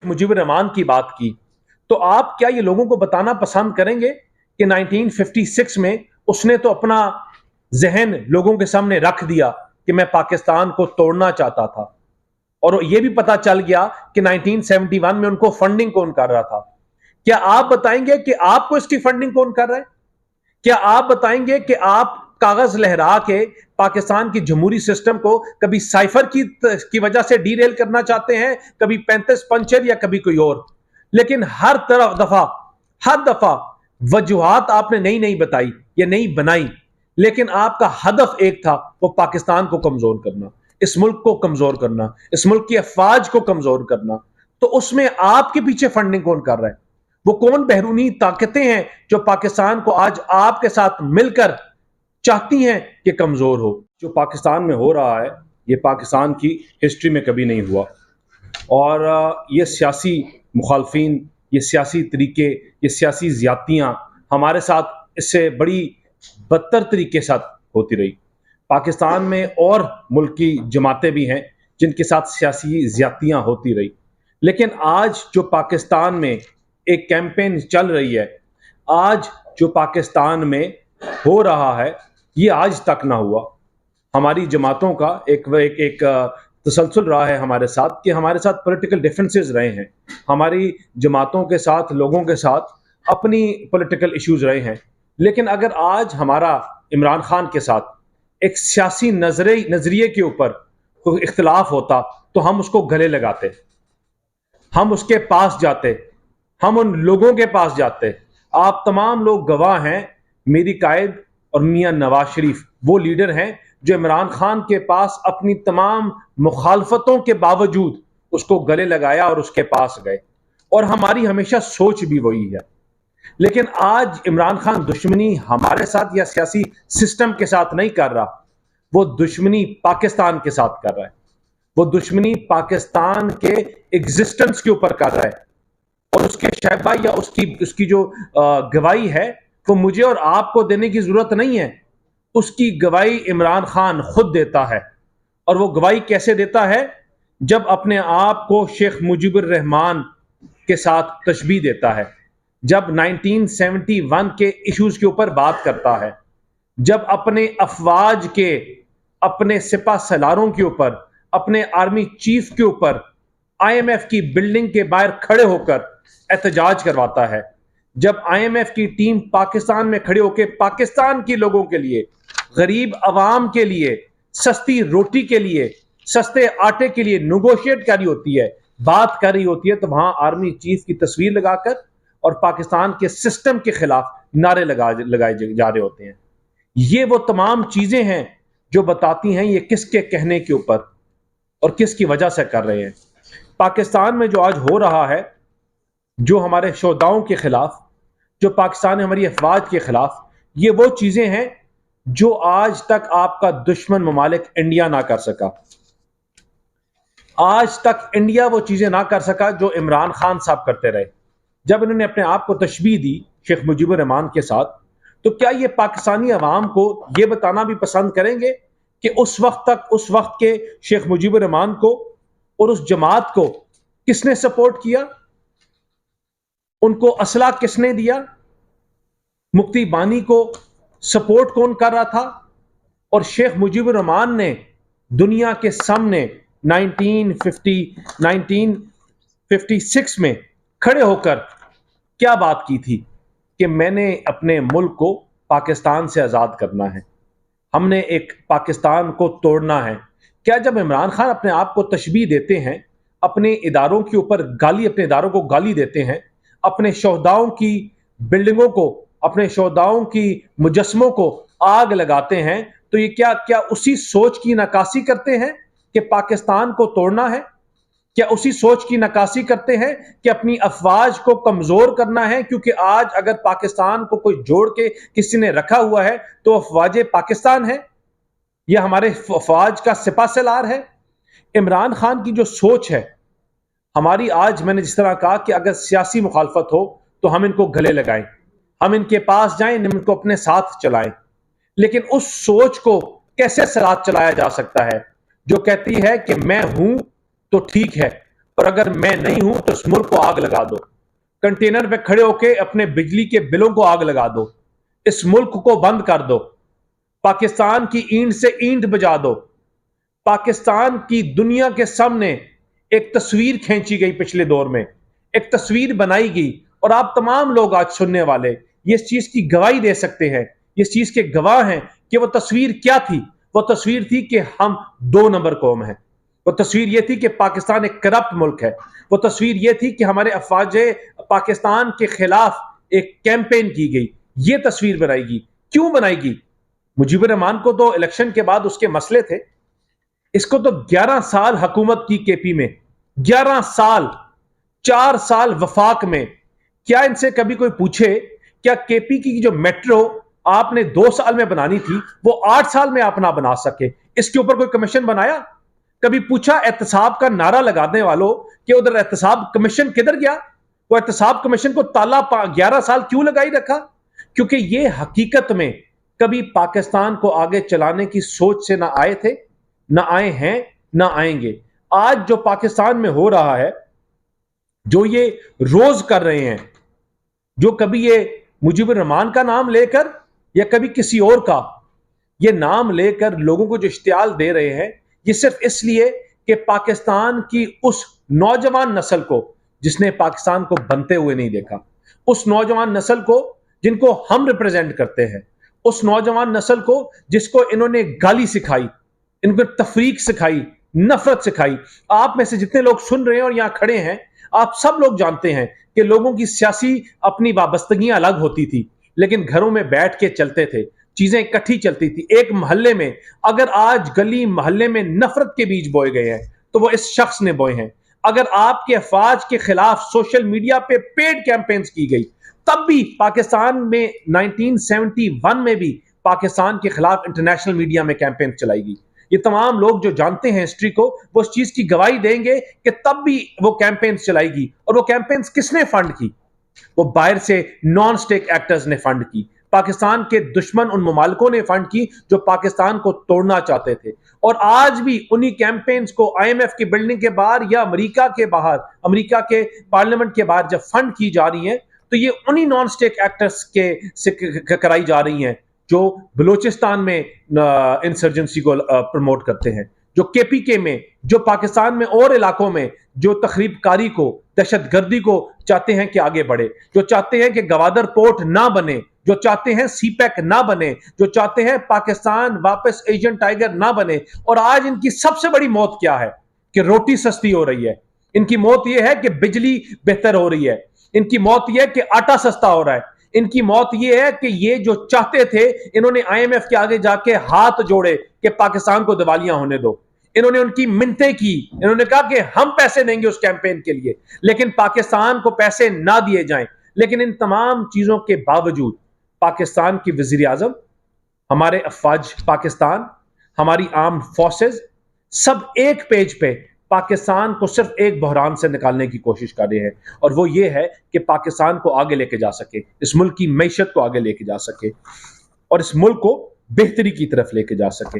मुजीबुर रहमान की बात की, तो आप क्या ये लोगों को बताना पसंद करेंगे कि 1956 में उसने तो अपना जहन लोगों के सामने रख दिया कि मैं पाकिस्तान को तोड़ना चाहता था, और ये भी पता चल गया कि 1971 में उनको फंडिंग कौन कर रहा था। क्या आप बताएंगे कि आपको इसकी फंडिंग कौन कर रहा है? क्या आप बताएंगे कि आप कागज लहरा के पाकिस्तान की जमहूरी सिस्टम को कभी साइफर की वजह से डीरेल करना चाहते हैं, कभी 35 पंचर या कभी कोई और, लेकिन हर दफा वजूहात आपने नई नई बताई या नई बनाई, लेकिन आपका हदफ एक था, वो पाकिस्तान को कमजोर करना, इस मुल्क को कमजोर करना, इस मुल्क की अफवाज को कमजोर करना। तो उसमें आपके पीछे फंडिंग कौन कर रहा है? वो कौन बैरूनी ताकतें हैं जो पाकिस्तान को आज आपके साथ मिलकर चाहती हैं कि कमजोर हो? जो पाकिस्तान में हो रहा है, ये पाकिस्तान की हिस्ट्री में कभी नहीं हुआ, और ये सियासी मुखालफिन, ये सियासी तरीके, ये सियासी ज्यादतियाँ हमारे साथ इससे बड़ी बदतर तरीके साथ होती रही। पाकिस्तान में और मुल्क की जमातें भी हैं जिनके साथ सियासी ज्यादतियाँ होती रही, लेकिन आज जो पाकिस्तान में एक कैंपेन चल रही है, आज जो पाकिस्तान में हो रहा है, ये आज तक ना हुआ। हमारी जमातों का एक तसलसल रहा है हमारे साथ कि हमारे साथ पॉलिटिकल डिफरेंसेस रहे हैं, हमारी जमातों के साथ, लोगों के साथ अपनी पॉलिटिकल इश्यूज रहे हैं, लेकिन अगर आज हमारा इमरान खान के साथ एक सियासी नजरिए के ऊपर कोई इख्तलाफ होता तो हम उसको गले लगाते, हम उसके पास जाते, हम उन लोगों के पास जाते। आप तमाम लोग गवाह हैं, मेरी कायद और मियां नवाज शरीफ वो लीडर हैं जो इमरान खान के पास अपनी तमाम मुखालफतों के बावजूद उसको गले लगाया और उसके पास गए, और हमारी हमेशा सोच भी वही है। लेकिन आज इमरान खान दुश्मनी हमारे साथ या सियासी सिस्टम के साथ नहीं कर रहा, वो दुश्मनी पाकिस्तान के साथ कर रहा है, वो दुश्मनी पाकिस्तान के एग्जिस्टेंस के ऊपर कर रहा है, और उसके शहबा या उसकी जो गवाही है वो मुझे और आपको देने की जरूरत नहीं है, उसकी गवाही इमरान खान खुद देता है। और वो गवाही कैसे देता है? जब अपने आप को शेख मुजीबुर रहमान के साथ तशबीह देता है, जब 1971 के इश्यूज के ऊपर बात करता है, जब अपने अफवाज के, अपने सिपा सलारों के ऊपर, अपने आर्मी चीफ के ऊपर IMF की बिल्डिंग के बाहर खड़े होकर एहतजाज करवाता है, जब IMF की टीम पाकिस्तान में खड़े होकर पाकिस्तान के लोगों के लिए, गरीब अवाम के लिए, सस्ती रोटी के लिए, सस्ते आटे के लिए नेगोशिएट कर रही होती है, बात कर रही होती है, तो वहां आर्मी चीफ की तस्वीर लगाकर और पाकिस्तान के सिस्टम के खिलाफ नारे लगाए जा रहे होते हैं। ये वो तमाम चीजें हैं जो बताती हैं ये किसके कहने के ऊपर और किसकी वजह से कर रहे हैं। पाकिस्तान में जो आज हो रहा है, जो हमारे शोधाओं के खिलाफ, जो पाकिस्तान हमारी अफवाज के खिलाफ, ये वो चीजें हैं जो आज तक आपका दुश्मन ममालिक इंडिया ना कर सका। आज तक इंडिया वो चीजें ना कर सका जो इमरान खान साहब करते रहे। जब इन्होंने अपने आप को तशबीह दी शेख मुजीबुर रहमान के साथ, तो क्या ये पाकिस्तानी अवाम को ये बताना भी पसंद करेंगे कि उस वक्त के शेख मुजीबुर रहमान को और उस जमात को किसने सपोर्ट किया? उनको असला किसने दिया? मुफ्ती बानी को सपोर्ट कौन कर रहा था? और शेख मुजीबुर रहमान ने दुनिया के सामने 1956 में खड़े होकर क्या बात की थी कि मैंने अपने मुल्क को पाकिस्तान से आजाद करना है, हमने एक पाकिस्तान को तोड़ना है। क्या जब इमरान खान अपने आप को तशबीह देते हैं, अपने इदारों के ऊपर अपने इदारों को गाली देते हैं, अपने शोहदाओं की बिल्डिंगों को, अपने शोहदाओं की मुजस्मों को आग लगाते हैं, तो ये क्या उसी सोच की नकासी करते हैं कि पाकिस्तान को तोड़ना है? क्या उसी सोच की नकासी करते हैं कि अपनी अफवाज को कमजोर करना है? क्योंकि आज अगर पाकिस्तान को कोई जोड़ के किसी ने रखा हुआ है तो अफवाज पाकिस्तान है, यह हमारे अफवाज का सिपा सलार है। इमरान खान की जो सोच है हमारी, आज मैंने जिस तरह कहा कि अगर सियासी मुखालफत हो तो हम इनको गले लगाएं, हम इनके पास जाएं, इनको अपने साथ चलाएं, लेकिन उस सोच को कैसे साथ चलाया जा सकता है जो कहती है कि मैं हूं तो ठीक है اور اگر میں نہیں ہوں تو اس ملک کو آگ لگا دو، کنٹینر پہ کھڑے ہو کے اپنے بجلی کے بلوں کو آگ لگا دو، اس ملک کو بند کر دو، پاکستان کی اینٹ سے اینٹ بجا دو۔ پاکستان کی دنیا کے سامنے ایک تصویر کھینچی گئی، پچھلے دور میں ایک تصویر بنائی گئی، اور آپ تمام لوگ آج سننے والے یہ اس چیز کی گواہی دے سکتے ہیں، اس چیز کے گواہ ہیں کہ وہ تصویر کیا تھی۔ وہ تصویر تھی کہ ہم 2 نمبر قوم ہیں، وہ تصویر یہ تھی کہ پاکستان ایک کرپٹ ملک ہے، وہ تصویر یہ تھی کہ ہمارے افواج پاکستان کے خلاف ایک کیمپین کی گئی۔ یہ تصویر بنائی گئی، کیوں بنائی گئی؟ مجیب الرحمان کو تو الیکشن کے بعد اس کے مسئلے تھے، اس کو تو 11 سال حکومت کی کے پی میں، 11 سال، 4 سال وفاق میں۔ کیا ان سے کبھی کوئی پوچھے کیا کے پی کی جو میٹرو آپ نے 2 سال میں بنانی تھی وہ 8 سال میں آپ نہ بنا سکے؟ اس کے اوپر کوئی کمیشن بنایا؟ کبھی پوچھا احتساب کا نعرہ لگانے والوں کہ ادھر احتساب کمیشن کدھر گیا؟ وہ احتساب کمیشن کو تالا 11 سال کیوں لگائی رکھا؟ کیونکہ یہ حقیقت میں کبھی پاکستان کو آگے چلانے کی سوچ سے نہ آئے تھے، نہ آئے ہیں، نہ آئیں گے۔ آج جو پاکستان میں ہو رہا ہے، جو یہ روز کر رہے ہیں، جو کبھی یہ مجیب الرحمان کا نام لے کر یا کبھی کسی اور کا یہ نام لے کر لوگوں کو جو اشتعال دے رہے ہیں، یہ صرف اس لیے کہ پاکستان کی اس نوجوان نسل کو جس نے پاکستان کو بنتے ہوئے نہیں دیکھا، اس نوجوان نسل کو جن کو ہم ریپرزینٹ کرتے ہیں، اس نوجوان نسل کو جس کو انہوں نے گالی سکھائی، ان کو تفریق سکھائی، نفرت سکھائی۔ آپ میں سے جتنے لوگ سن رہے ہیں اور یہاں کھڑے ہیں، آپ سب لوگ جانتے ہیں کہ لوگوں کی سیاسی اپنی وابستگیاں الگ ہوتی تھی، لیکن گھروں میں بیٹھ کے چلتے تھے، چیزیں اکٹھی چلتی تھی۔ ایک محلے میں اگر آج گلی محلے میں نفرت کے بیج بوئے گئے ہیں تو وہ اس شخص نے بوئے ہیں۔ اگر آپ کے افواج کے خلاف سوشل میڈیا پہ پیڈ کیمپینز کی گئی، تب بھی پاکستان میں 1971 میں بھی پاکستان کے خلاف انٹرنیشنل میڈیا میں کیمپین چلائی گئی۔ یہ تمام لوگ جو جانتے ہیں ہسٹری کو، وہ اس چیز کی گواہی دیں گے کہ تب بھی وہ کیمپینز چلائی گئی، اور وہ کیمپینز کس نے فنڈ کی؟ وہ باہر سے نان سٹیک ایکٹرز نے فنڈ کی، پاکستان کے دشمن ان ممالکوں نے فنڈ کی جو پاکستان کو توڑنا چاہتے تھے۔ اور آج بھی انہی کیمپینز کو آئی ایم ایف کی بلڈنگ کے باہر یا امریکہ کے باہر، امریکہ کے پارلیمنٹ کے باہر جب فنڈ کی جا رہی ہیں تو یہ انہی نان سٹیک ایکٹرز کے سے کرائی جا رہی ہیں جو بلوچستان میں انسرجنسی کو پروموٹ کرتے ہیں، جو کے پی کے میں، جو پاکستان میں اور علاقوں میں جو تخریب کاری کو، دہشت گردی کو چاہتے ہیں کہ آگے بڑھے، جو چاہتے ہیں کہ گوادر پورٹ نہ بنے، جو چاہتے ہیں سی پیک نہ بنے، جو چاہتے ہیں پاکستان واپس ایشین ٹائیگر نہ بنے۔ اور آج ان کی سب سے بڑی موت کیا ہے؟ کہ روٹی سستی ہو رہی ہے۔ ان کی موت یہ ہے کہ بجلی بہتر ہو رہی ہے۔ ان کی موت یہ ہے کہ آٹا سستا ہو رہا ہے۔ ان کی موت یہ ہے کہ یہ جو چاہتے تھے، انہوں نے آئی ایم ایف کے آگے جا کے ہاتھ جوڑے کہ پاکستان کو دیوالیاں ہونے دو۔ انہوں نے ان کی منتیں کی، انہوں نے کہا کہ ہم پیسے دیں گے اس کیمپین کے لیے، لیکن پاکستان کو پیسے نہ دیے جائیں۔ لیکن ان تمام چیزوں کے باوجود پاکستان کی وزیر اعظم، ہمارے افواج پاکستان، ہماری آرمڈ فورسز، سب ایک پیج پہ پاکستان کو صرف ایک بحران سے نکالنے کی کوشش کر رہے ہیں، اور وہ یہ ہے کہ پاکستان کو آگے لے کے جا سکے، اس ملک کی معیشت کو آگے لے کے جا سکے، اور اس ملک کو بہتری کی طرف لے کے جا سکے۔